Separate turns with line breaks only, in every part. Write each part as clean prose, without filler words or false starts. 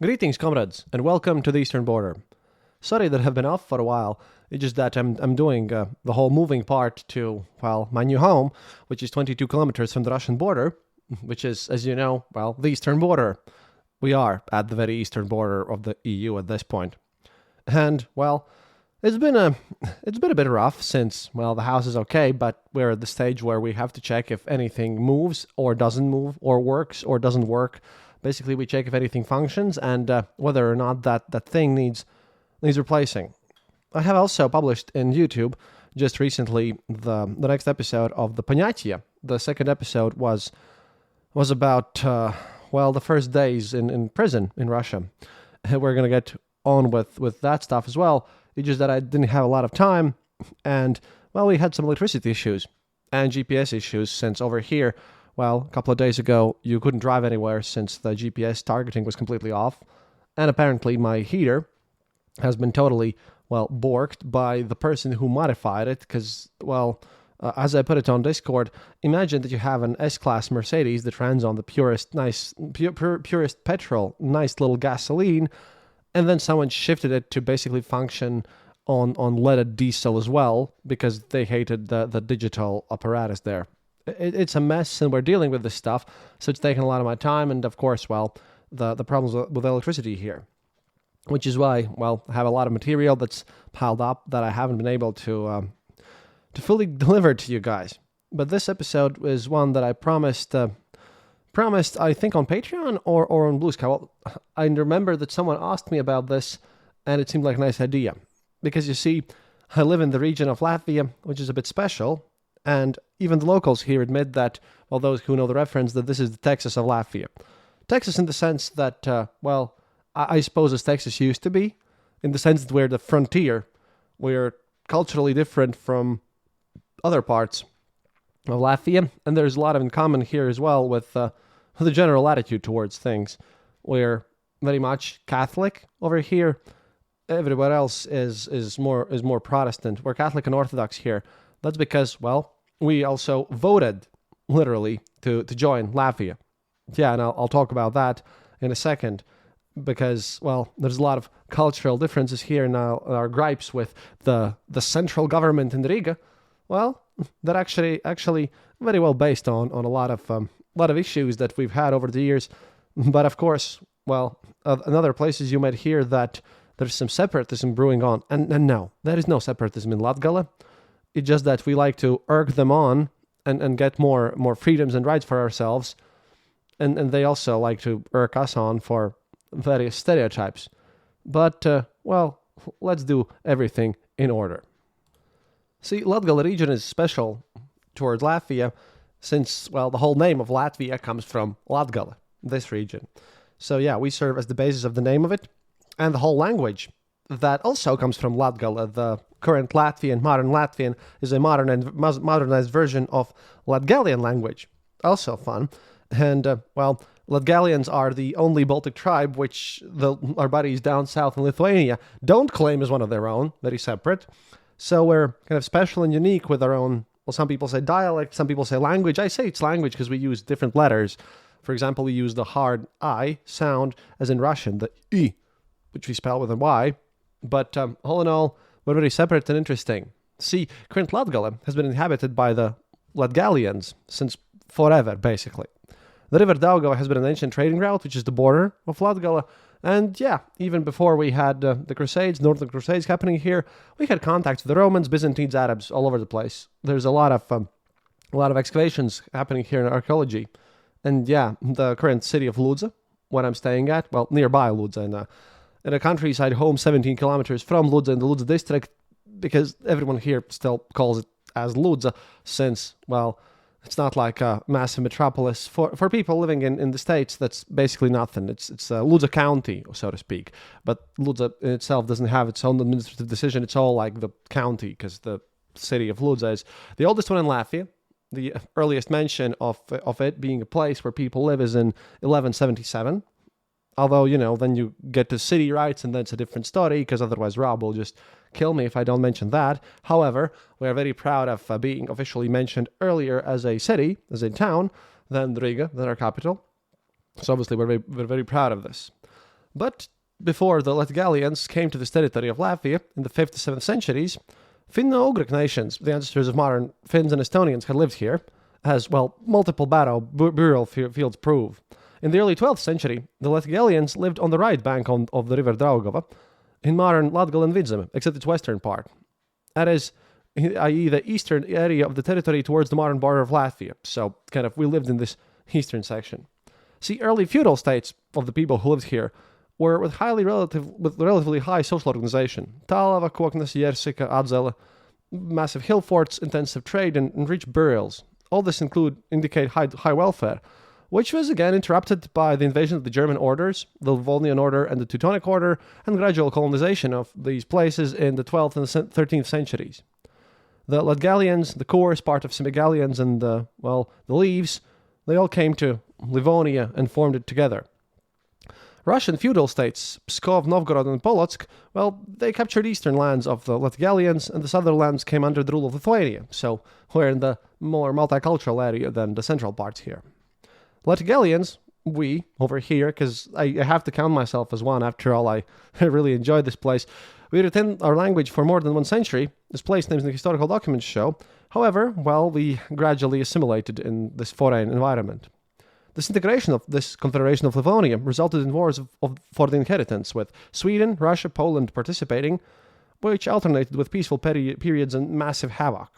Greetings, comrades, and welcome to the Eastern Border. Sorry that I've been off for a while. It's just that I'm doing the whole moving part to, well, my new home, which is 22 kilometers from the Russian border, which is, as you know, well, the Eastern Border. We are at the very eastern border of the EU at this point. And, well, it's been a bit rough since, well, the house is okay, but we're at the stage where we have to check if anything moves or doesn't move or works or doesn't work. Basically, we check if anything functions and whether or not that thing needs replacing. I have also published in YouTube just recently the next episode of the Понятия. The second episode was about the first days in prison in Russia. We're gonna get on with that stuff as well. It's just that I didn't have a lot of time, and well, we had some electricity issues and GPS issues since over here. Well, a couple of days ago, you couldn't drive anywhere since the GPS targeting was completely off. And apparently my heater has been totally, well, borked by the person who modified it. Because, well, as I put it on Discord, imagine that you have an S-Class Mercedes that runs on the purest petrol, nice little gasoline, and then someone shifted it to basically function on leaded diesel as well, because they hated the digital apparatus there. It's a mess, and we're dealing with this stuff, so it's taken a lot of my time, and of course, well, the problems with electricity here, which is why, well, I have a lot of material that's piled up that I haven't been able to fully deliver to you guys. But this episode is one that I promised, I think on Patreon or on Blue Sky. Well, I remember that someone asked me about this, and it seemed like a nice idea, because you see, I live in the region of Latvia, which is a bit special. And even the locals here admit that, well, those who know the reference, that this is the Texas of Latvia. Texas in the sense that, I suppose as Texas used to be, in the sense that we're the frontier. We're culturally different from other parts of Latvia, and there's a lot in common here as well with the general attitude towards things. We're very much Catholic over here. Everywhere else is more Protestant. We're Catholic and Orthodox here. That's because, well, we also voted, literally, to join Latvia. Yeah, and I'll talk about that in a second, because, well, there's a lot of cultural differences here now. Our gripes with the central government in Riga, well, they're actually very well based on a lot of issues that we've had over the years. But of course, well, in other places you might hear that there's some separatism brewing on, and no, there is no separatism in Latgale. It's just that we like to urge them on and get more freedoms and rights for ourselves. And they also like to urge us on for various stereotypes. But, well, let's do everything in order. See, Latgale region is special towards Latvia since, well, the whole name of Latvia comes from Latgale, this region. So yeah, we serve as the basis of the name of it. And the whole language that also comes from Latgale. The current Latvian, modern Latvian, is a modern and modernized version of Latgalian language. Also fun. And, well, Latgalians are the only Baltic tribe which our buddies down south in Lithuania don't claim as one of their own, very separate. So we're kind of special and unique with our own, well, some people say dialect, some people say language. I say it's language because we use different letters. For example, we use the hard I sound, as in Russian, the I, which we spell with a Y. But all in all, we're very separate and interesting. See, current Latgale has been inhabited by the Latgalians since forever, basically. The river Daugava has been an ancient trading route, which is the border of Latgale. And yeah, even before we had the Crusades, Northern Crusades happening here, we had contacts with the Romans, Byzantines, Arabs, all over the place. There's a lot of excavations happening here in archaeology. And yeah, the current city of Ludza, where I'm staying at, well, nearby Ludza, in a countryside home 17 kilometers from Ludza in the Ludza district, because everyone here still calls it as Ludza, since, well, it's not like a massive metropolis. For people living in the States, that's basically nothing. It's Ludza County, so to speak. But Ludza in itself doesn't have its own administrative decision. It's all like the county, because the city of Ludza is the oldest one in Latvia. The earliest mention of it being a place where people live is in 1177. Although, then you get to city rights, and then it's a different story, because otherwise Rob will just kill me if I don't mention that. However, we are very proud of being officially mentioned earlier as a city, as a town, than Riga, than our capital. So obviously we're very proud of this. But before the Latgalians came to this territory of Latvia in the 5th to 7th centuries, Finno-Ugric nations, the ancestors of modern Finns and Estonians, had lived here, as, well, multiple burial fields prove. In the early 12th century, the Latgalians lived on the right bank of the river Draugava, in modern Latgale and Vidzeme, except its western part. That is, i.e. the eastern area of the territory towards the modern border of Latvia. So, kind of, we lived in this eastern section. See, early feudal states of the people who lived here were with relatively high social organization. Tālava, Koknes, Jersika, Ādzele, massive hill forts, intensive trade, and rich burials. All this indicate high welfare, which was again interrupted by the invasion of the German orders, the Livonian order and the Teutonic order, and gradual colonization of these places in the 12th and 13th centuries. The Latgalians, the Kors, part of Semigalians, and the Leaves, they all came to Livonia and formed it together. Russian feudal states, Pskov, Novgorod, and Polotsk, they captured eastern lands of the Latgalians, and the southern lands came under the rule of Lithuania, so we're in the more multicultural area than the central parts here. Latgalians, we, over here, because I have to count myself as one, after all, I really enjoyed this place. We retained our language for more than 1 century, as place names and historical documents show. However, we gradually assimilated in this foreign environment. Disintegration of this Confederation of Livonia resulted in wars for the inheritance, with Sweden, Russia, Poland participating, which alternated with peaceful periods and massive havoc.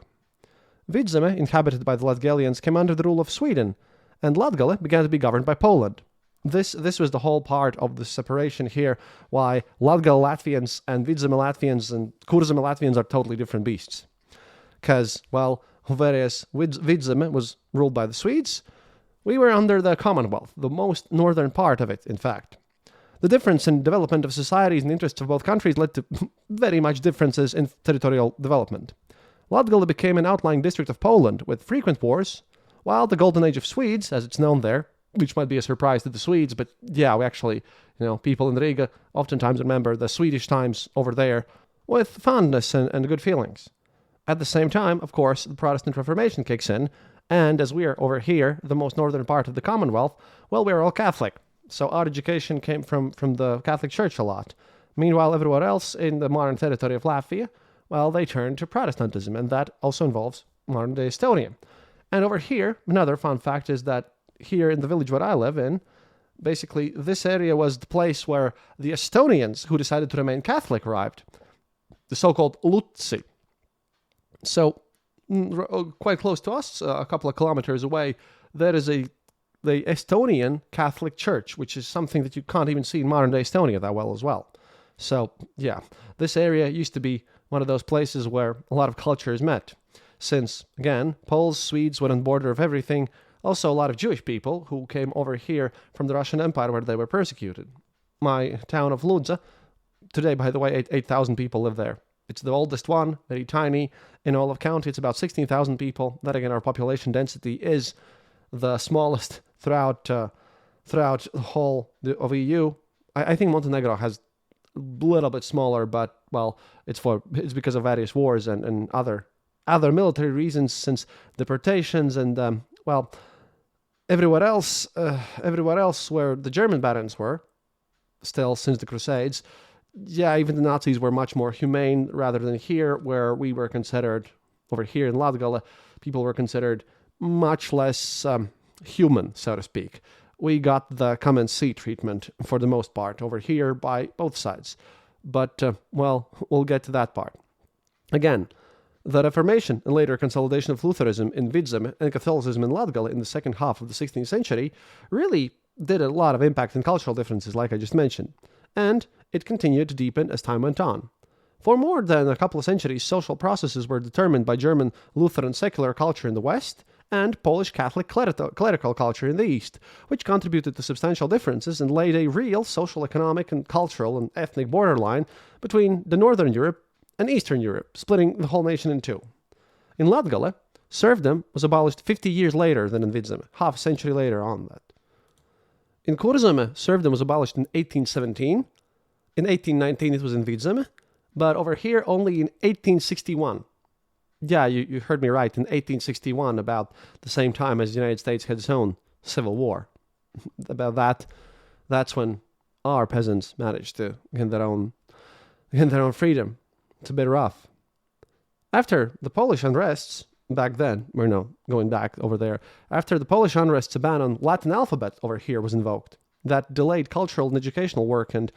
Vidzeme, inhabited by the Latgalians, came under the rule of Sweden, and Latgale began to be governed by Poland. This was the whole part of the separation here, why Latgale Latvians and Vidzeme Latvians and Kurzeme Latvians are totally different beasts. Because, whereas Vidzeme was ruled by the Swedes, we were under the Commonwealth, the most northern part of it, in fact. The difference in development of societies and interests of both countries led to very much differences in territorial development. Latgale became an outlying district of Poland with frequent wars, while the Golden Age of Swedes, as it's known there, which might be a surprise to the Swedes, but yeah, we actually, people in Riga oftentimes remember the Swedish times over there with fondness and good feelings. At the same time, of course, the Protestant Reformation kicks in, and as we are over here, the most northern part of the Commonwealth, we're all Catholic. So our education came from the Catholic Church a lot. Meanwhile, everywhere else in the modern territory of Latvia, they turned to Protestantism, and that also involves modern-day Estonia. And over here, another fun fact is that here in the village where I live in, basically this area was the place where the Estonians who decided to remain Catholic arrived, the so-called Lutsi. So, quite close to us, a couple of kilometers away, there is the Estonian Catholic Church, which is something that you can't even see in modern-day Estonia that well as well. So, yeah, this area used to be one of those places where a lot of cultures met. Since, again, Poles, Swedes were on the border of everything, also a lot of Jewish people who came over here from the Russian Empire where they were persecuted. My town of Ludza, today, by the way, 8,000 people live there. It's the oldest one, very tiny. In all of county, it's about 16,000 people. That, again, our population density is the smallest throughout the whole of EU. I think Montenegro has a little bit smaller, but, it's because of various wars and other military reasons, since deportations and, everywhere else where the German barons were, still since the Crusades, even the Nazis were much more humane rather than here, where we were considered, over here in Latgale, people were considered much less human, so to speak. We got the come and see treatment for the most part over here by both sides. But, we'll get to that part. Again, the Reformation and later consolidation of Lutheranism in Vidzeme and Catholicism in Latgale in the second half of the 16th century really did a lot of impact in cultural differences, like I just mentioned. And it continued to deepen as time went on. For more than a couple of centuries, social processes were determined by German Lutheran secular culture in the West and Polish Catholic clerical culture in the East, which contributed to substantial differences and laid a real social, economic, and cultural and ethnic borderline between the Northern Europe and Eastern Europe, splitting the whole nation in two. In Latgale, serfdom was abolished 50 years later than in Vidzeme, half a century later on that. In Kurzeme, serfdom was abolished in 1817. In 1819, it was in Vidzeme, but over here only in 1861. Yeah, you heard me right, in 1861, about the same time as the United States had its own civil war. About that's when our peasants managed to get their own freedom. It's a bit rough. After the Polish unrests, back then, we're now going back over there, after the Polish unrests, a ban on Latin alphabet over here was invoked. That delayed cultural and educational work and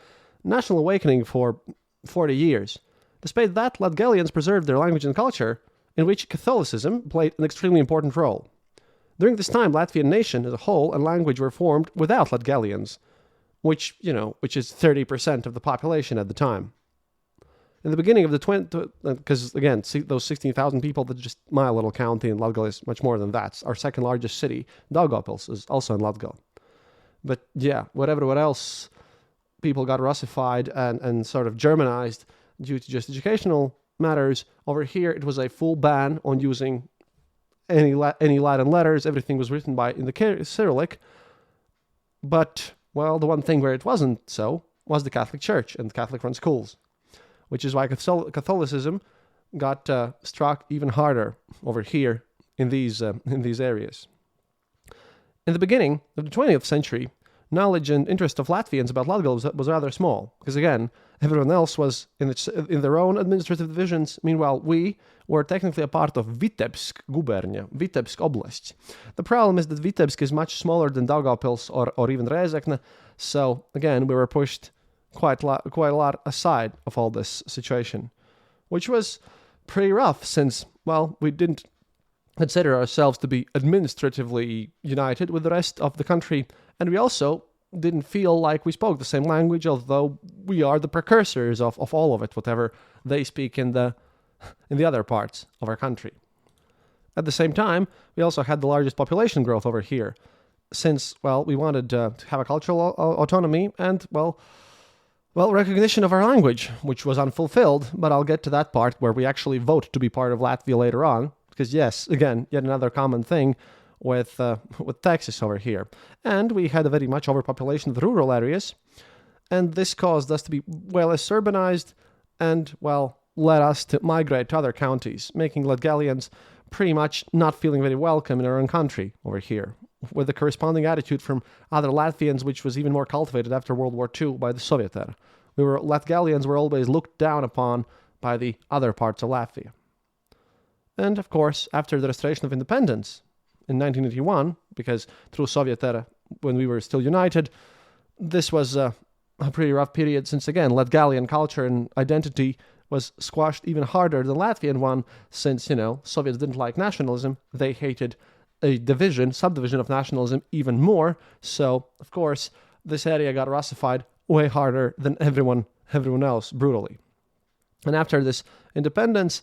national awakening for 40 years. Despite that, Latgalians preserved their language and culture, in which Catholicism played an extremely important role. During this time, Latvian nation as a whole and language were formed without Latgalians, which is 30% of the population at the time. In the beginning of the because again, those 16,000 people, that's just my little county, and Latgale is much more than that. Our second largest city, Daugavpils, is also in Latgale. But yeah, what else, people got Russified and sort of Germanized due to just educational matters. Over here, it was a full ban on using any Latin letters. Everything was written in the Cyrillic. But, well, the one thing where it wasn't so was the Catholic Church and Catholic-run schools, which is why Catholicism got struck even harder over here in these areas. In the beginning of the 20th century, knowledge and interest of Latvians about Latgale was rather small, because again, everyone else was in their own administrative divisions. Meanwhile, we were technically a part of Vitebsk gubernia, Vitebsk Oblast. The problem is that Vitebsk is much smaller than Daugavpils or even Rēzekne, so again, we were pushed quite a lot aside of all this situation, which was pretty rough since, well, we didn't consider ourselves to be administratively united with the rest of the country, and we also didn't feel like we spoke the same language, although we are the precursors of all of it, whatever they speak in the other parts of our country. At the same time, we also had the largest population growth over here, since, well, we wanted to have a cultural autonomy and, well, recognition of our language, which was unfulfilled, but I'll get to that part where we actually vote to be part of Latvia later on, because yes, again, yet another common thing with Texas over here. And we had a very much overpopulation of the rural areas, and this caused us to be less urbanized and, led us to migrate to other counties, making Latgalians pretty much not feeling very welcome in our own country over here, with the corresponding attitude from other Latvians, which was even more cultivated after World War II by the Soviet era. Latgalians were always looked down upon by the other parts of Latvia. And of course, after the restoration of independence in 1981, because through Soviet era, when we were still united, this was a pretty rough period since, again, Latgalian culture and identity was squashed even harder than Latvian one, since, Soviets didn't like nationalism. They hated a subdivision of nationalism even more. So, of course, this area got Russified way harder than everyone else, brutally. And after this independence,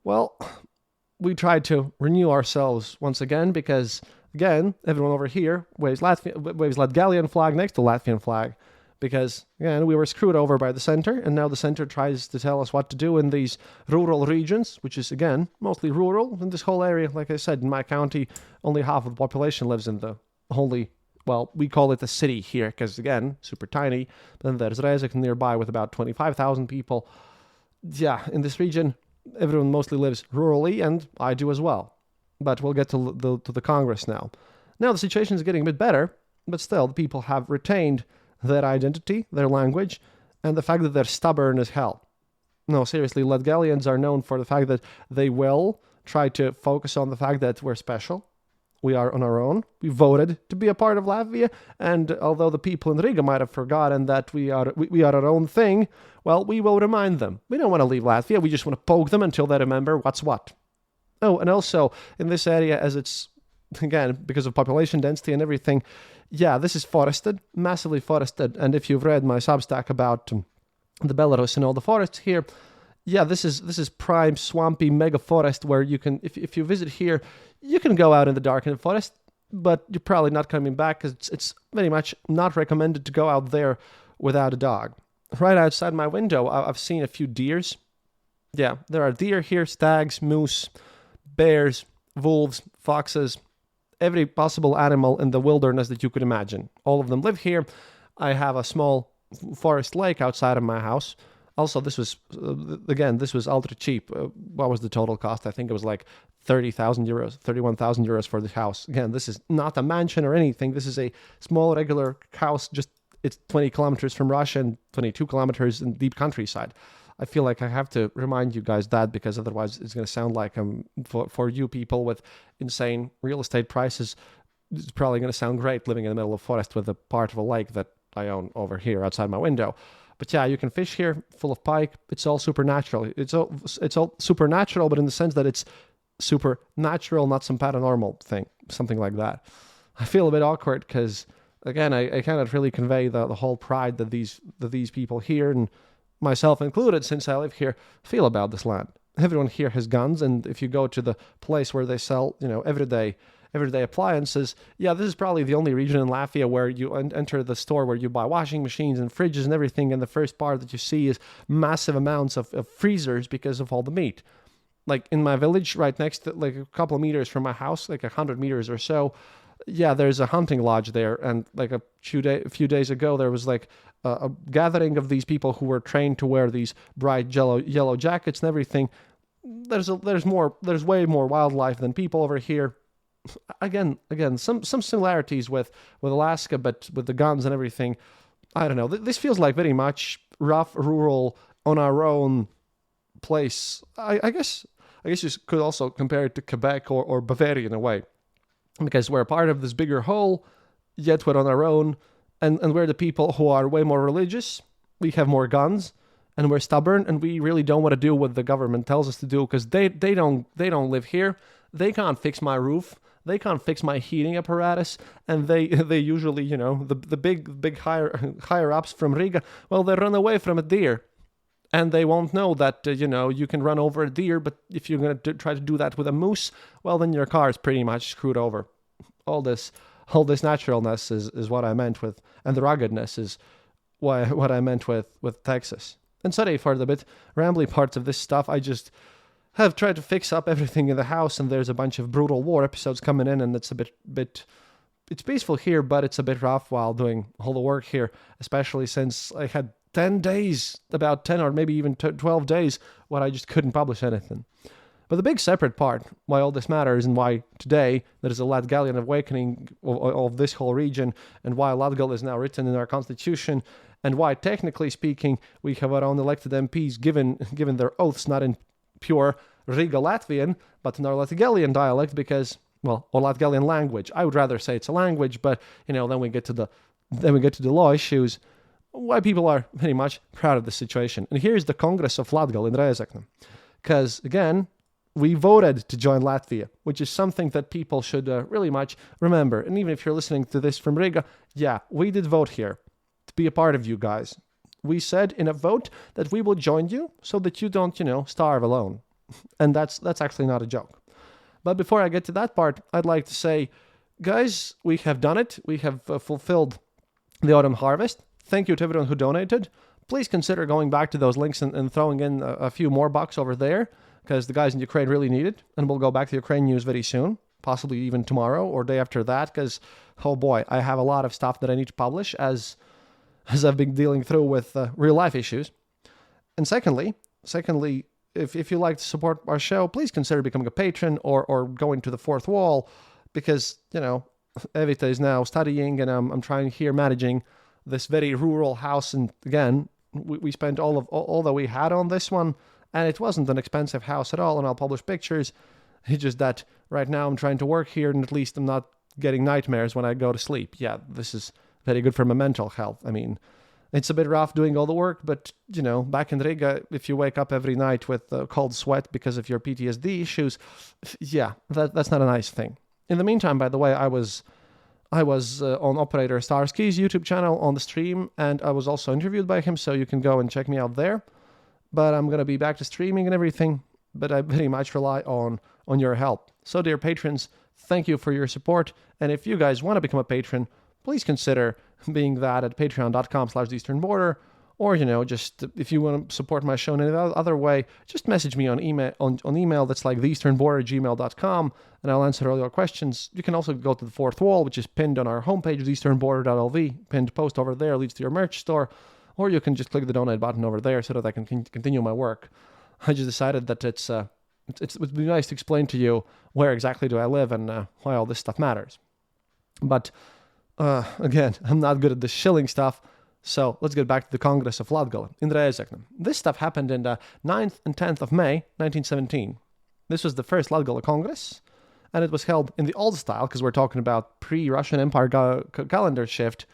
we tried to renew ourselves once again, because, again, everyone over here waves Latgalian flag next to Latvian flag, because, again, we were screwed over by the center, and now the center tries to tell us what to do in these rural regions, which is, again, mostly rural. In this whole area, like I said, in my county, only half of the population lives in we call it a city here, because, again, super tiny. But then there's Rēzekne nearby with about 25,000 people. Yeah, in this region, everyone mostly lives rurally, and I do as well. But we'll get to the Congress now. Now the situation is getting a bit better, but still, the people have retained their identity, their language, and the fact that they're stubborn as hell. No, seriously, Latgalians are known for the fact that they will try to focus on the fact that we're special. We are on our own. We voted to be a part of Latvia, and although the people in Riga might have forgotten that we are our own thing, we will remind them. We don't want to leave Latvia. We just want to poke them until they remember what's what. Oh, and also, in this area, as it's, again, because of population density and everything, this is forested, massively forested. And if you've read my Substack about the Belarus and all the forests here, this is prime swampy mega forest where you can, if you visit here, you can go out in the dark in the forest, but you're probably not coming back, because it's very much not recommended to go out there without a dog. Right outside my window, I've seen a few deers. Yeah, there are deer here, stags, moose, bears, wolves, foxes, every possible animal in the wilderness that you could imagine. All of them live here. I have a small forest lake outside of my house. Also, this was ultra cheap. What was the total cost? I think it was like 30,000 euros, 31,000 euros for the house. Again, this is not a mansion or anything. This is a small, regular house just it's 20 kilometers from Russia and 22 kilometers in deep countryside. I feel like I have to remind you guys that, because otherwise it's going to sound like for you people with insane real estate prices, it's probably going to sound great living in the middle of forest with a part of a lake that I own over here outside my window. But yeah, you can fish here, full of pike. It's all supernatural. It's all supernatural, but in the sense that it's supernatural, not some paranormal thing, something like that. I feel a bit awkward because, again, I cannot really convey the whole pride that these people here, and myself included, since I live here, feel about this land. Everyone here has guns, and if you go to the place where they sell, everyday appliances, yeah, this is probably the only region in Latvia where you enter the store where you buy washing machines and fridges and everything, and the first part that you see is massive amounts of freezers because of all the meat. Like in my village, right next to, like a couple of meters from my house, like 100 meters or so, yeah, there's a hunting lodge there, and like a few days ago, there was like a gathering of these people who were trained to wear these bright yellow jackets and everything. There's way more wildlife than people over here. Again, some similarities with Alaska, but with the guns and everything. I don't know. This feels like very much rough, rural, on our own place. I guess you could also compare it to Quebec or Bavaria in a way, because we're part of this bigger whole, yet we're on our own, and we're the people who are way more religious. We have more guns, and we're stubborn, and we really don't want to do what the government tells us to do, because they don't live here. They can't fix my roof. They can't fix my heating apparatus, and they usually, the big higher ups from Riga, well, they run away from a deer, and they won't know that you can run over a deer, but if you're going to try to do that with a moose, well, then your car is pretty much screwed over. All this naturalness is what I meant with, and the ruggedness is what I meant with Texas. And sorry for the bit rambly parts of this stuff. I just have tried to fix up everything in the house, and there's a bunch of brutal war episodes coming in, and it's a bit it's peaceful here, but it's a bit rough while doing all the work here, especially since I had 10 days, about 10 or maybe even 12 days, where I just couldn't publish anything. But the big separate part, why all this matters, and why today there is a Latgalian awakening of this whole region, and why Latgale is now written in our constitution, and why, technically speaking, we have our own elected MPs given their oaths not in pure Riga Latvian, but in our Latgalian dialect, because, well, or Latgalian language. I would rather say it's a language, but then we get to the law issues. Why people are very much proud of the situation. And here's the Congress of Latgale in Rēzekne. Because, again, we voted to join Latvia, which is something that people should really much remember. And even if you're listening to this from Riga, yeah, we did vote here to be a part of you guys. We said in a vote that we will join you so that you don't, starve alone. And that's actually not a joke. But before I get to that part, I'd like to say, guys, we have done it. We have fulfilled the autumn harvest. Thank you to everyone who donated. Please consider going back to those links and throwing in a few more bucks over there, because the guys in Ukraine really need it. And we'll go back to Ukraine news very soon, possibly even tomorrow or day after that, because, oh boy, I have a lot of stuff that I need to publish as I've been dealing through with real life issues. And secondly, if you like to support our show, please consider becoming a patron or going to the fourth wall, because, Evita is now studying, and I'm trying here managing this very rural house. And again, we spent all that we had on this one, and it wasn't an expensive house at all, and I'll publish pictures. It's just that right now I'm trying to work here, and at least I'm not getting nightmares when I go to sleep. Yeah, this is very good for my mental health. I mean, it's a bit rough doing all the work, but, back in Riga, if you wake up every night with cold sweat because of your PTSD issues, yeah, that's not a nice thing. In the meantime, by the way, I was on Operator Starsky's YouTube channel on the stream, and I was also interviewed by him, so you can go and check me out there. But I'm going to be back to streaming and everything, but I very much rely on your help. So, dear patrons, thank you for your support, and if you guys want to become a patron, please consider being that at patreon.com/theeasternborder, or, just if you want to support my show in any other way, just message me on email that's like theeasternborder@gmail.com, and I'll answer all your questions. You can also go to the fourth wall, which is pinned on our homepage, theeasternborder.lv. Pinned post over there leads to your merch store, or you can just click the donate button over there so that I can continue my work. I just decided that it would be nice to explain to you where exactly do I live and why all this stuff matters. But again, I'm not good at the shilling stuff. So let's get back to the Congress of Latgale in Rēzekne. This stuff happened in the 9th and 10th of May, 1917. This was the first Latgale Congress, and it was held in the old style, because we're talking about pre-Russian Empire calendar shift.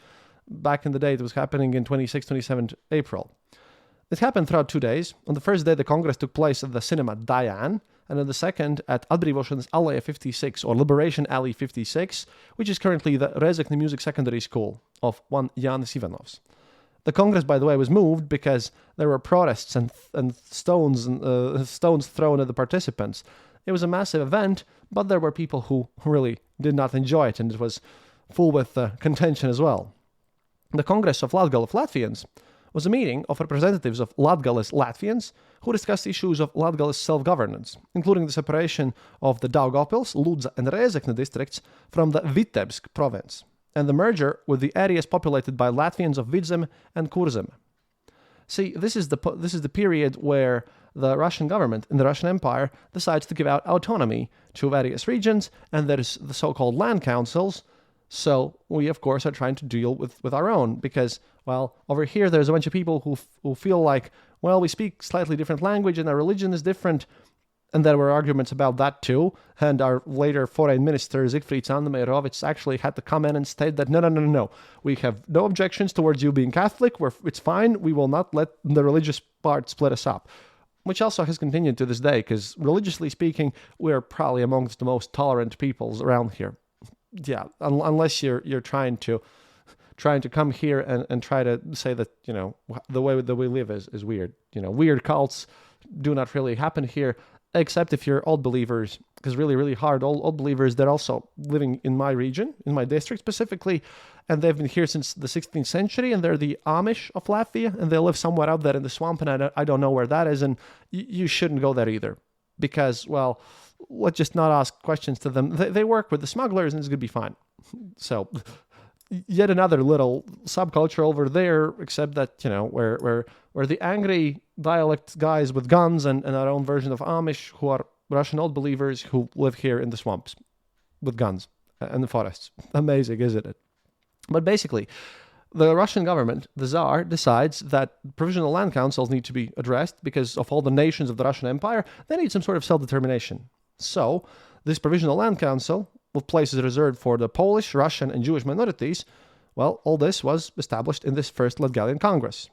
Back in the day, it was happening in 27th April. It happened throughout 2 days. On the first day, the Congress took place at the cinema Diane, and on the second at Atbrīvošanas Alleja 56, or Liberation Alley 56, which is currently the Rēzekne Music Secondary School of one Jānis Ivanovs. The Congress, by the way, was moved because there were protests and stones thrown at the participants. It was a massive event, but there were people who really did not enjoy it, and it was full with contention as well. The Congress of Latgale of Latvians was a meeting of representatives of Latgales Latvians who discussed issues of Latgales self-governance, including the separation of the Daugavpils, Ludza, and Rēzekne districts from the Vitebsk province, and the merger with the areas populated by Latvians of Vidzeme and Kurzeme. See, this is the period where the Russian government in the Russian Empire decides to give out autonomy to various regions, and there's the so-called land councils. So we, of course, are trying to deal with our own, because, well, over here there's a bunch of people who feel like, well, we speak slightly different language and our religion is different, and there were arguments about that too, and our later foreign minister, Zygfrīds Andameirovics, actually had to come in and state that, no, we have no objections towards you being Catholic, it's fine, we will not let the religious part split us up. Which also has continued to this day, because religiously speaking, we're probably amongst the most tolerant peoples around here. Yeah, unless you're trying to come here and try to say that, the way that we live is weird. Weird cults do not really happen here, except if you're old believers, because really, really hard old believers, they're also living in my region, in my district specifically, and they've been here since the 16th century, and they're the Amish of Latvia, and they live somewhere out there in the swamp, and I don't know where that is, and you shouldn't go there either, because, well, let's just not ask questions to them. They work with the smugglers, and it's going to be fine. So, yet another little subculture over there, except that, where the angry dialect guys with guns and our own version of Amish, who are Russian old believers who live here in the swamps with guns and the forests. Amazing, isn't it? But basically, the Russian government, the Tsar, decides that provisional land councils need to be addressed because of all the nations of the Russian Empire. They need some sort of self-determination. So, this provisional land council, with places reserved for the Polish, Russian, and Jewish minorities, well, all this was established in this first Latgalian Congress.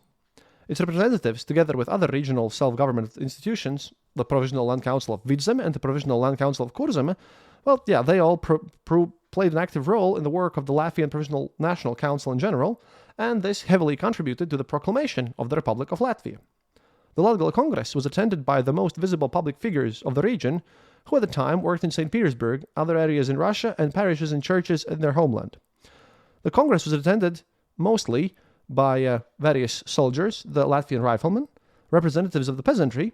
Its representatives, together with other regional self-government institutions, the Provisional Land Council of Vidzeme and the Provisional Land Council of Kurzeme, well, yeah, they all played an active role in the work of the Latvian Provisional National Council in general, and this heavily contributed to the proclamation of the Republic of Latvia. The Latgale Congress was attended by the most visible public figures of the region, who at the time worked in St. Petersburg, other areas in Russia, and parishes and churches in their homeland. The Congress was attended mostly by various soldiers, the Latvian riflemen, representatives of the peasantry,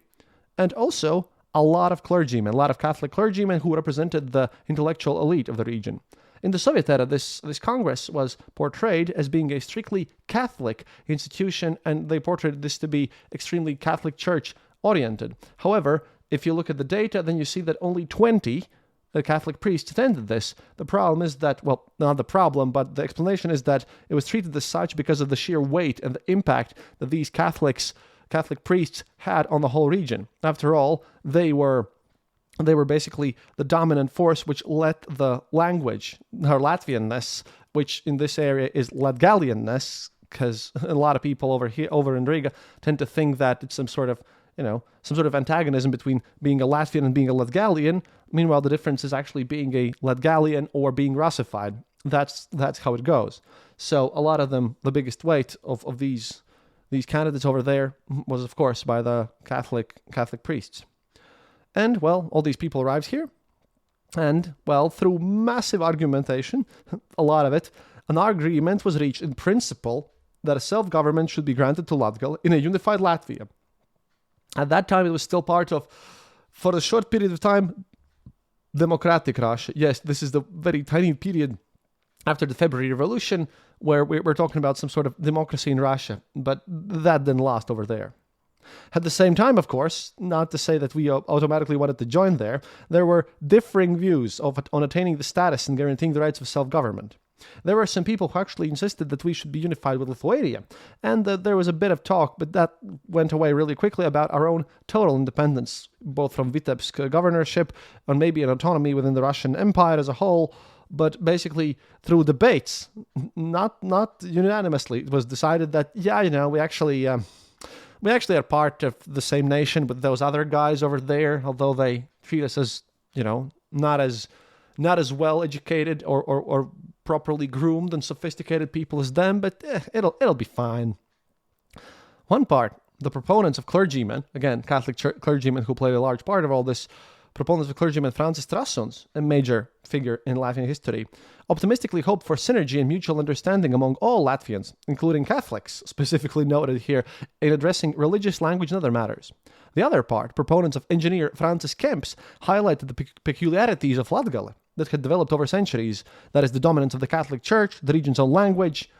and also a lot of clergymen, a lot of Catholic clergymen who represented the intellectual elite of the region. In the Soviet era, this Congress was portrayed as being a strictly Catholic institution, and they portrayed this to be extremely Catholic Church-oriented. However, if you look at the data, then you see that only 20 Catholic priests attended this. The problem is that, well, not the problem, but the explanation is that it was treated as such because of the sheer weight and the impact that these Catholic priests had on the whole region. After all, they were basically the dominant force which led the language, her Latvianness, which in this area is Latgalianness, because a lot of people over in Riga tend to think that it's some sort of antagonism between being a Latvian and being a Latgalian. Meanwhile, the difference is actually being a Latgalian or being Russified. That's how it goes. So a lot of them, the biggest weight of these candidates over there was, of course, by the Catholic priests. And, well, all these people arrived here. And, well, through massive argumentation, a lot of it, an agreement was reached in principle that a self-government should be granted to Latgale in a unified Latvia. At that time, it was still part of, for a short period of time, democratic Russia. Yes, this is the very tiny period after the February Revolution where we're talking about some sort of democracy in Russia, but that didn't last over there. At the same time, of course, not to say that we automatically wanted to join there were differing views on attaining the status and guaranteeing the rights of self-government. There were some people who actually insisted that we should be unified with Lithuania, and there was a bit of talk, but that went away really quickly, about our own total independence, both from Vitebsk governorship and maybe an autonomy within the Russian Empire as a whole. But basically, through debates, not unanimously, it was decided that we actually are part of the same nation with those other guys over there, although they treat us as not as well educated or properly groomed and sophisticated people as them. But it'll be fine. One part, the proponents of clergymen, again Catholic clergymen who played a large part of all this. Proponents of clergyman Francis Trasuns, a major figure in Latvian history, optimistically hoped for synergy and mutual understanding among all Latvians, including Catholics, specifically noted here, in addressing religious, language, and other matters. The other part, proponents of engineer Francis Kemps, highlighted the peculiarities of Latgale that had developed over centuries, that is, the dominance of the Catholic Church, the region's own language,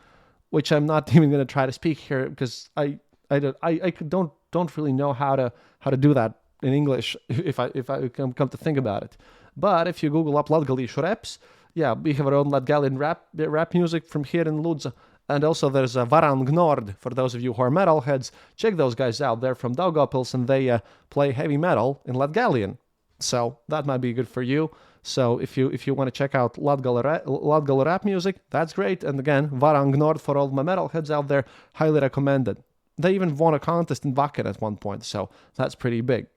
which I'm not even going to try to speak here because I don't really know how to do that in English, if I come to think about it. But if you Google up Latgalish reps, we have our own Latgalian rap music from here in Ludza. And also there's a Varang Nord, for those of you who are metalheads. Check those guys out. They're from Daugavpils, and they play heavy metal in Latgalian. So that might be good for you. So if you want to check out Latgale rap music, that's great. And again, Varang Nord, for all my metalheads out there, highly recommended. They even won a contest in Vaken at one point, so that's pretty big.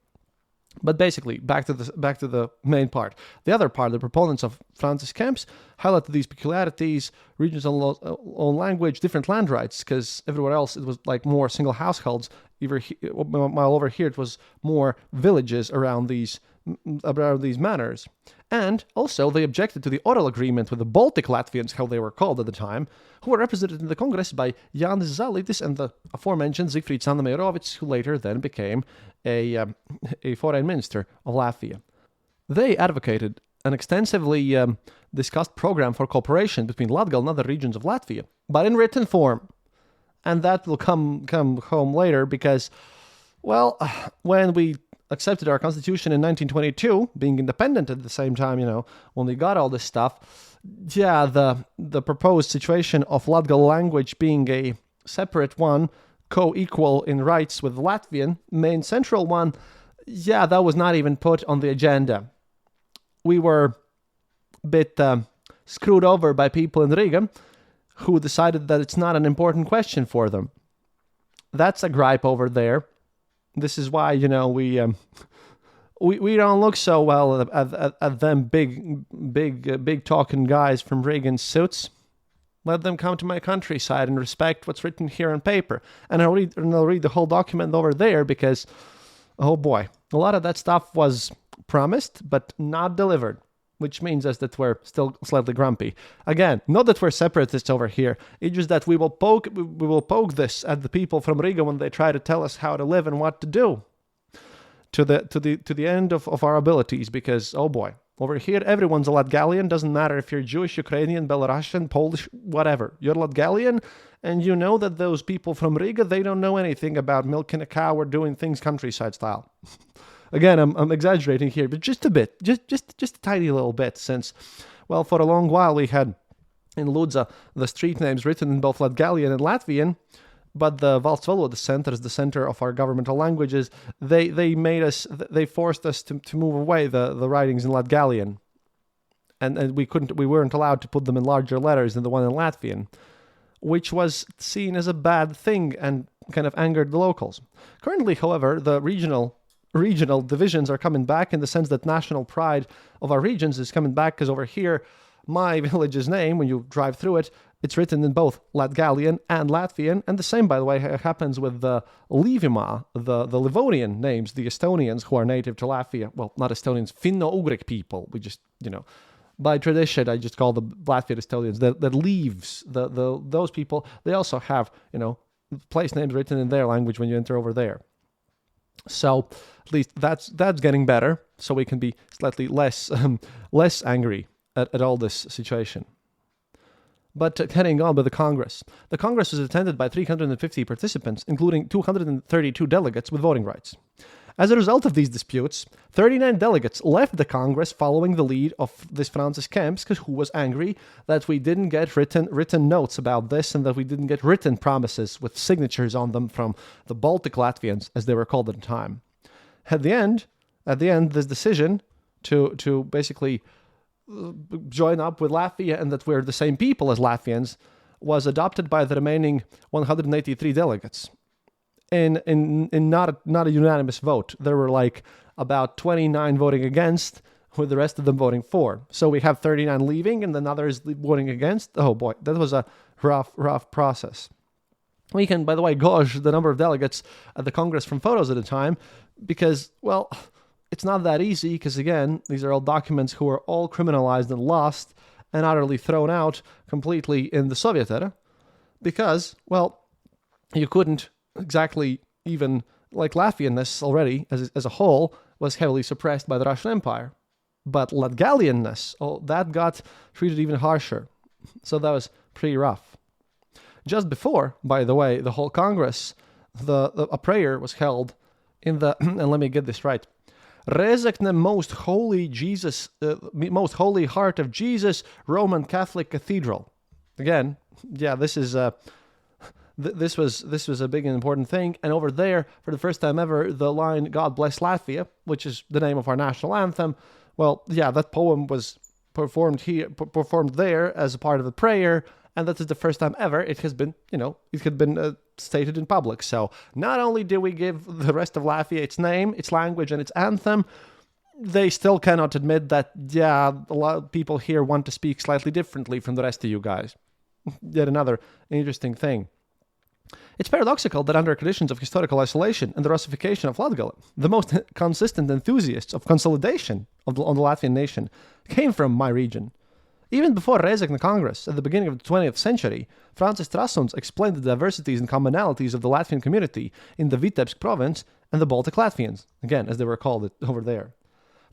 But basically, back to the main part. The other part, the proponents of Francis Kemps, highlighted these peculiarities, regions' own language, different land rights, because everywhere else it was like more single households. While over here it was more villages around these manors. And also they objected to the oral agreement with the Baltic Latvians, how they were called at the time, who were represented in the Congress by Jānis Zālītis and the aforementioned Zigfrīds Anna-Mejerovics, who later then became a foreign minister of Latvia. They advocated an extensively discussed program for cooperation between Latgale and other regions of Latvia, but in written form. And that will come home later because, well, when we accepted our constitution in 1922, being independent at the same time, when we got all this stuff, the proposed situation of Latgale language being a separate one, co-equal in rights with Latvian, main central one, that was not even put on the agenda. We were a bit screwed over by people in Riga who decided that it's not an important question for them. That's a gripe over there. This is why, we don't look so well at them big talking guys from Riga in suits. Let them come to my countryside and respect what's written here on paper. And I'll read the whole document over there because, oh boy, a lot of that stuff was promised but not delivered, which means us that we're still slightly grumpy. Again, not that we're separatists over here. It's just that we will poke this at the people from Riga when they try to tell us how to live and what to do, to the end of our abilities. Because oh boy, over here everyone's a Latgalian. Doesn't matter if you're Jewish, Ukrainian, Belarusian, Polish, whatever. You're Latgalian, and you know that those people from Riga, they don't know anything about milking a cow or doing things countryside style. Again, I'm exaggerating here, but just a bit, just a tiny little bit, since, well, for a long while we had in Ludza the street names written in both Latgalian and Latvian, but the Valsts Center is the center of our governmental languages. They forced us to move away the writings in Latgalian, and we weren't allowed to put them in larger letters than the one in Latvian, which was seen as a bad thing and kind of angered the locals. Currently, however, the regional divisions are coming back, in the sense that national pride of our regions is coming back, because over here, my village's name, when you drive through it, it's written in both Latgalian and Latvian, and the same, by the way, happens with the Līvima, the Livonian names, the Estonians who are native to Latvia. Well, not Estonians, Finno-Ugric people. We just, by tradition, I just call the Latvian Estonians. That leaves those people. They also have, place names written in their language when you enter over there. So at least that's getting better, so we can be slightly less angry at all this situation. But heading on with the Congress. The Congress was attended by 350 participants, including 232 delegates with voting rights. As a result of these disputes, 39 delegates left the Congress following the lead of this Francis Kempis, who was angry that we didn't get written notes about this and that we didn't get written promises with signatures on them from the Baltic Latvians, as they were called at the time. At the end, this decision to basically join up with Latvia and that we're the same people as Latvians was adopted by the remaining 183 delegates. In not a unanimous vote. There were like about 29 voting against, with the rest of them voting for. So we have 39 leaving and then others voting against. Oh boy, that was a rough process. We can, by the way, gauge the number of delegates at the Congress from photos at a time because, well, it's not that easy because, again, these are all documents who are all criminalized and lost and utterly thrown out completely in the Soviet era because, well, you couldn't exactly even, like Latvianness already as a whole was heavily suppressed by the Russian Empire. But Latgalianness, that got treated even harsher. So that was pretty rough. Just before, by the way, the whole Congress, a prayer was held in the, and let me get this right, Rezekne Most Holy Heart of Jesus Roman Catholic Cathedral. Again, yeah, this is this was a big and important thing. And over there, for the first time ever, the line "God Bless Latvia," which is the name of our national anthem. Well, yeah, that poem was performed there as a part of the prayer, and that is the first time ever it has been, it had been stated in public. So not only do we give the rest of Latvia its name, its language, and its anthem, they still cannot admit that, yeah, a lot of people here want to speak slightly differently from the rest of you guys. Yet another interesting thing. It's paradoxical that under conditions of historical isolation and the Russification of Latgale, the most consistent enthusiasts of consolidation on the Latvian nation came from my region. Even before Rezekne Congress, at the beginning of the 20th century, Francis Trasuns explained the diversities and commonalities of the Latvian community in the Vitebsk province and the Baltic Latvians, again, as they were called over there.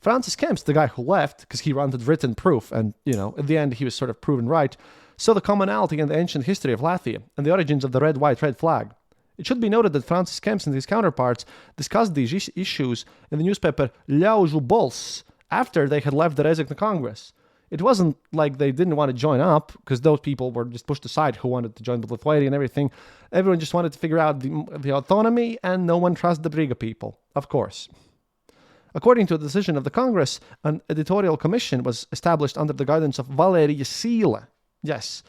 Francis Kempis, the guy who left, because he wanted written proof, and, at the end he was sort of proven right, saw the commonality in the ancient history of Latvia and the origins of the red, white, red flag. It should be noted that Francis Kempis and his counterparts discussed these issues in the newspaper Ļaužu Balss after they had left the Rezekne Congress. It wasn't like they didn't want to join up, because those people were just pushed aside who wanted to join with Lithuania and everything. Everyone just wanted to figure out the autonomy, and no one trusted the Riga people, of course. According to a decision of the Congress, an editorial commission was established under the guidance of Valerija Sīle. Yes,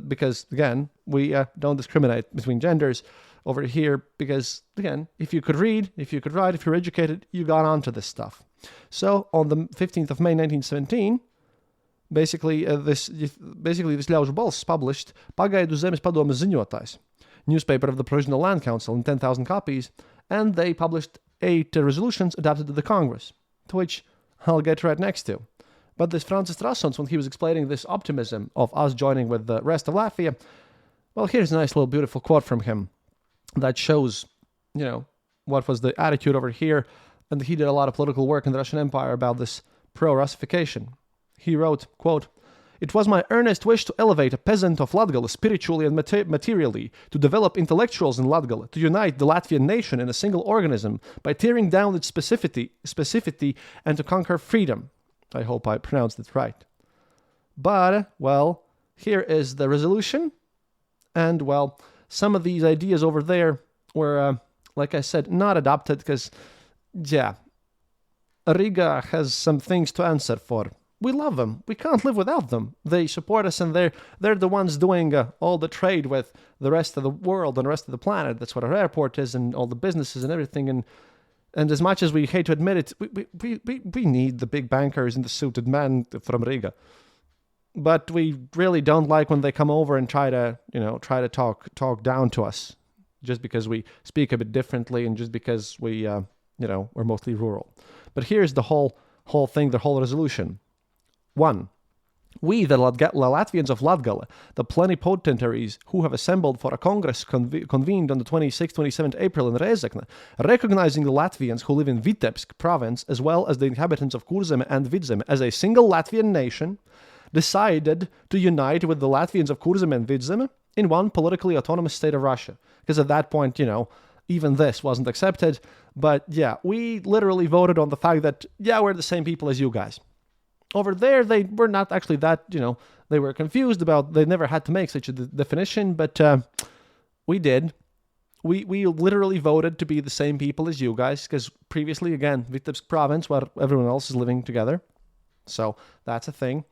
because, again, we don't discriminate between genders over here because, again, if you could read, if you could write, if you're educated, you got onto this stuff. So, on the 15th of May 1917, basically this Ļaužu Balss published Pagaidu Zemes padomes ziņotājs, newspaper of the Provisional Land Council in 10,000 copies, and they published 8 resolutions adopted to the Congress, to which I'll get right next to. But this Francis Trasuns, when he was explaining this optimism of us joining with the rest of Latvia, well, here's a nice little beautiful quote from him that shows, what was the attitude over here, and he did a lot of political work in the Russian Empire about this pro-Russification. He wrote, quote, "It was my earnest wish to elevate a peasant of Latgale spiritually and materially, to develop intellectuals in Latgale, to unite the Latvian nation in a single organism by tearing down its specificity and to conquer freedom." I hope I pronounced it right. But, well, here is the resolution. And, well, some of these ideas over there were, like I said, not adopted because, yeah, Riga has some things to answer for. We love them. We can't live without them. They support us, and they're the ones doing all the trade with the rest of the world and the rest of the planet. That's what our airport is, and all the businesses and everything. And as much as we hate to admit it, we need the big bankers and the suited men from Riga. But we really don't like when they come over and try to talk down to us, just because we speak a bit differently and just because we're mostly rural. But here's the whole thing, the whole resolution. 1. We, the Latvians of Latgale, the plenipotentiaries who have assembled for a congress convened on the 26th, 27th April in Rezekne, recognizing the Latvians who live in Vitebsk province, as well as the inhabitants of Kurzeme and Vidzeme, as a single Latvian nation, decided to unite with the Latvians of Kurzeme and Vidzeme in one politically autonomous state of Russia. Because at that point, even this wasn't accepted. But yeah, we literally voted on the fact that, yeah, we're the same people as you guys. Over there, they were not actually that, they were confused about, they never had to make such a definition, but we did. We literally voted to be the same people as you guys, because previously, again, Vitebsk province, where everyone else is living together. So that's a thing.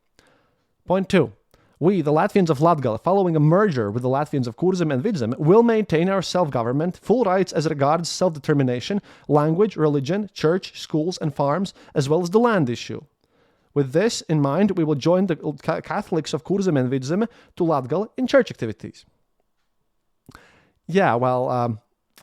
Point 2. We, the Latvians of Latgale, following a merger with the Latvians of Kurzem and Vidzem, will maintain our self-government, full rights as regards self-determination, language, religion, church, schools, and farms, as well as the land issue. With this in mind, we will join the Catholics of Kurzem and Vidzem to Latgale in church activities. Yeah, well,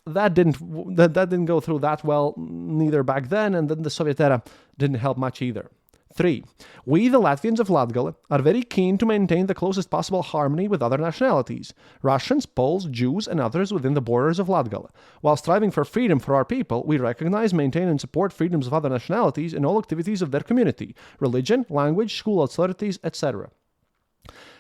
that didn't go through that well, neither back then, and then the Soviet era didn't help much either. 3. We, the Latvians of Latgale, are very keen to maintain the closest possible harmony with other nationalities, Russians, Poles, Jews, and others within the borders of Latgale. While striving for freedom for our people, we recognize, maintain, and support freedoms of other nationalities in all activities of their community, religion, language, school authorities, etc.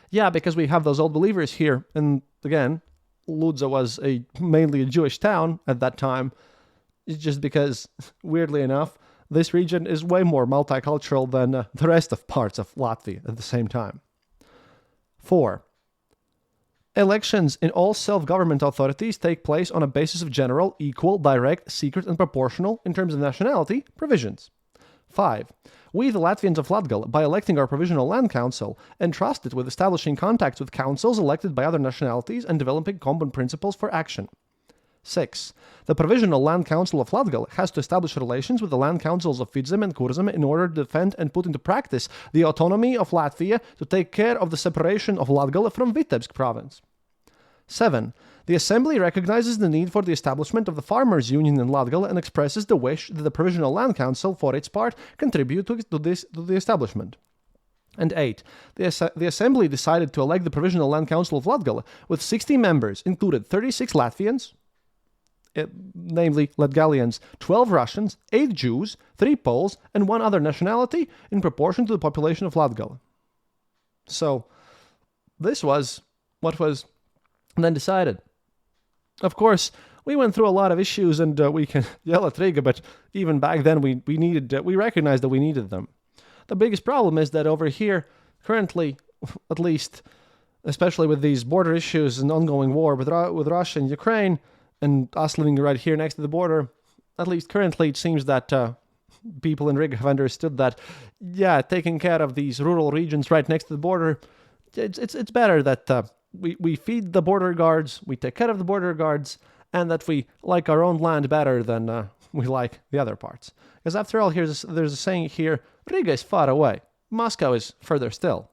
Yeah, because we have those old believers here, and again, Ludza was mainly a Jewish town at that time, just because, weirdly enough, this region is way more multicultural than the rest of parts of Latvia at the same time. 4. Elections in all self-government authorities take place on a basis of general, equal, direct, secret, and proportional, in terms of nationality, provisions. 5. We, the Latvians of Latgale, by electing our Provisional Land Council, entrust it with establishing contacts with councils elected by other nationalities and developing common principles for action. 6. The Provisional Land Council of Latgale has to establish relations with the land councils of Vidzem and Kurzem in order to defend and put into practice the autonomy of Latvia to take care of the separation of Latgale from Vitebsk province. 7. The Assembly recognizes the need for the establishment of the Farmers' Union in Latgale and expresses the wish that the Provisional Land Council, for its part, contribute to the establishment. And 8. The Assembly decided to elect the Provisional Land Council of Latgale with 60 members, included 36 Latvians, namely Latgalians, 12 Russians, 8 Jews, 3 Poles, and 1 other nationality in proportion to the population of Latgale. So, this was what was then decided. Of course, we went through a lot of issues, and we can yell at Riga, but even back then we recognized that we needed them. The biggest problem is that over here, currently, at least, especially with these border issues and ongoing war with Russia and Ukraine, and us living right here next to the border, at least currently it seems that people in Riga have understood that, yeah, taking care of these rural regions right next to the border, it's better that we feed the border guards, we take care of the border guards, and that we like our own land better than we like the other parts. Because after all, there's a saying here, Riga is far away, Moscow is further still.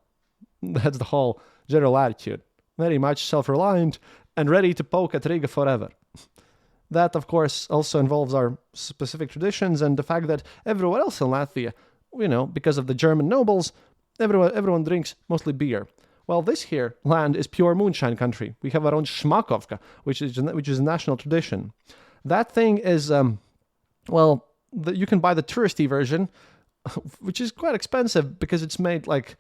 That's the whole general attitude. Very much self-reliant and ready to poke at Riga forever. That, of course, also involves our specific traditions and the fact that everywhere else in Latvia, because of the German nobles, everyone drinks mostly beer. Well, this here land is pure moonshine country. We have our own Shmakovka, which is a national tradition. That thing is, you can buy the touristy version, which is quite expensive because it's made like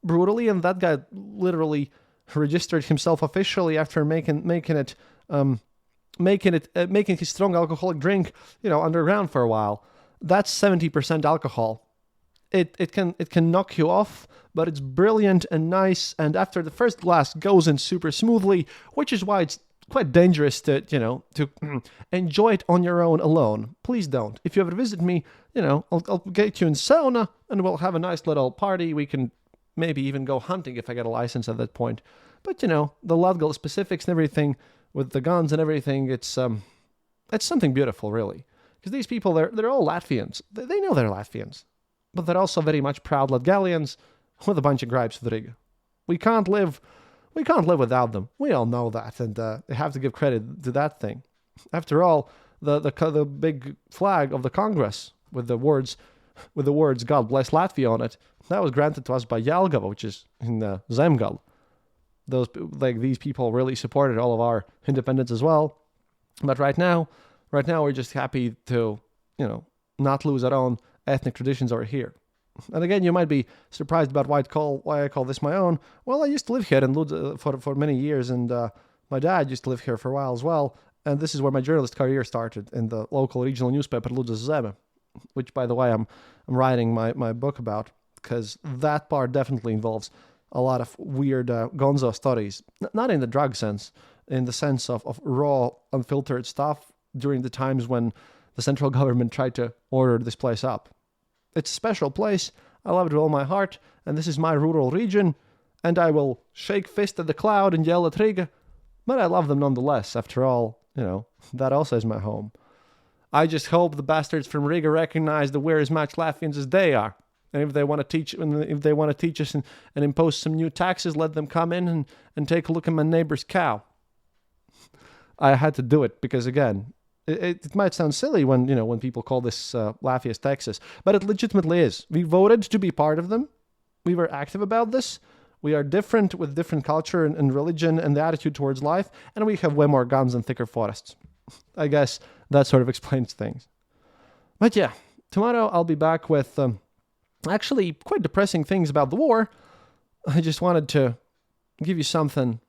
brutally, and that guy literally registered himself officially after making his strong alcoholic drink, underground for a while. That's 70% alcohol. It can knock you off, but it's brilliant and nice, and after the first glass goes in super smoothly, which is why it's quite dangerous to enjoy it on your own alone. Please don't. If you ever visit me, I'll get you in sauna, and we'll have a nice little party. We can maybe even go hunting if I get a license at that point. But, the Latgale specifics and everything, with the guns and everything, it's something beautiful, really. Because these people, they're all Latvians. They know they're Latvians. But they're also very much proud Latgalians with a bunch of gripes with Riga. We can't live without them. We all know that, and they have to give credit to that thing. After all, the big flag of the Congress with the words "God bless Latvia" on it, that was granted to us by Jelgava, which is in Zemgale. These people really supported all of our independence as well. But right now we're just happy to, not lose our own ethnic traditions over here. And again, you might be surprised about why I call this my own. Well, I used to live here in Lud for many years, and my dad used to live here for a while as well. And this is where my journalist career started, in the local regional newspaper Ludzas Zeme, which, by the way, I'm writing my book about, because that part definitely involves a lot of weird gonzo stories. Not in the drug sense, in the sense of raw, unfiltered stuff during the times when the central government tried to order this place up. It's a special place. I love it with all my heart, and this is my rural region, and I will shake fist at the cloud and yell at Riga, but I love them nonetheless. After all, that also is my home. I just hope the bastards from Riga recognize that we're as much Latvians as they are. And if they want to teach us and impose some new taxes, let them come in and take a look at my neighbor's cow. I had to do it because, again, it might sound silly when people call this Latvia's Texas, but it legitimately is. We voted to be part of them. We were active about this. We are different with different culture and religion and the attitude towards life, and we have way more guns and thicker forests. I guess that sort of explains things. But yeah, tomorrow I'll be back with actually quite depressing things about the war. I just wanted to give you something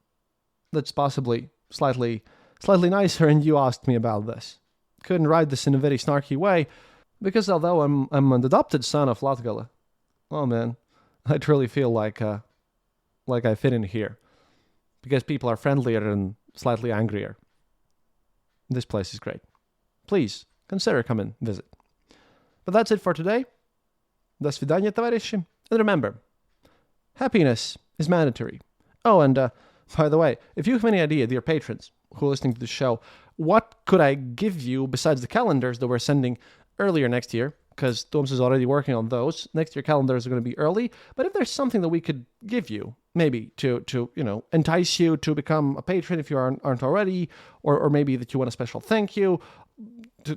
that's possibly slightly nicer, and you asked me about this. Couldn't write this in a very snarky way, because although I'm an adopted son of Latgale, oh man, I truly feel like I fit in here, because people are friendlier and slightly angrier. This place is great. Please consider coming visit. But that's it for today. До свидания, товарищи. And remember, happiness is mandatory. Oh, and by the way, if you have any idea, dear patrons who are listening to the show, what could I give you besides the calendars that we're sending earlier next year? Because Toms is already working on those. Next year calendars are going to be early. But if there's something that we could give you, maybe to entice you to become a patron if you aren't already, or maybe that you want a special thank you,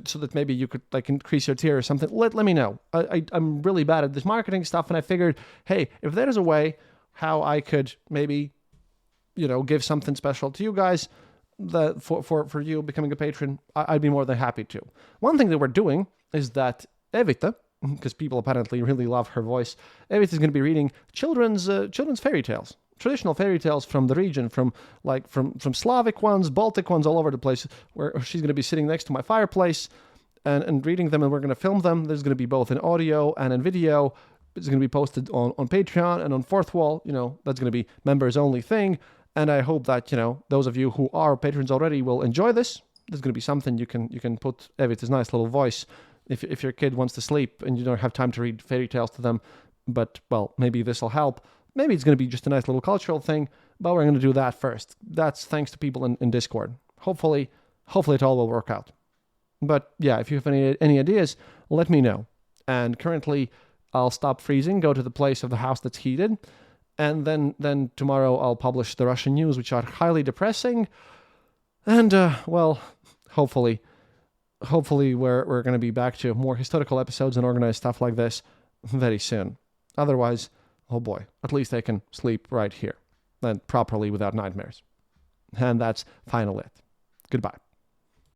so that maybe you could increase your tier or something, let me know. I'm really bad at this marketing stuff, and I figured, hey, if there is a way how I could maybe give something special to you guys that for you becoming a patron, I'd be more than happy to. One thing that we're doing is that Evita, because people apparently really love her voice, Evita is going to be reading children's fairy tales, traditional fairy tales from the region, from Slavic ones, Baltic ones, all over the place, where she's going to be sitting next to my fireplace and reading them, and we're going to film them. There's going to be both in audio and in video. It's going to be posted on Patreon and on Fourth Wall. That's going to be members only thing. And I hope that, those of you who are patrons already will enjoy this. There's going to be something you can put Evita's nice little voice if your kid wants to sleep and you don't have time to read fairy tales to them. But, well, maybe this will help. Maybe it's going to be just a nice little cultural thing, but we're going to do that first. That's thanks to people in Discord. Hopefully it all will work out. But yeah, if you have any ideas, let me know. And currently, I'll stop freezing, go to the place of the house that's heated, and then tomorrow I'll publish the Russian news, which are highly depressing. And hopefully we're going to be back to more historical episodes and organized stuff like this very soon. Otherwise, oh boy, at least I can sleep right here and properly without nightmares. And that's finally it. Goodbye.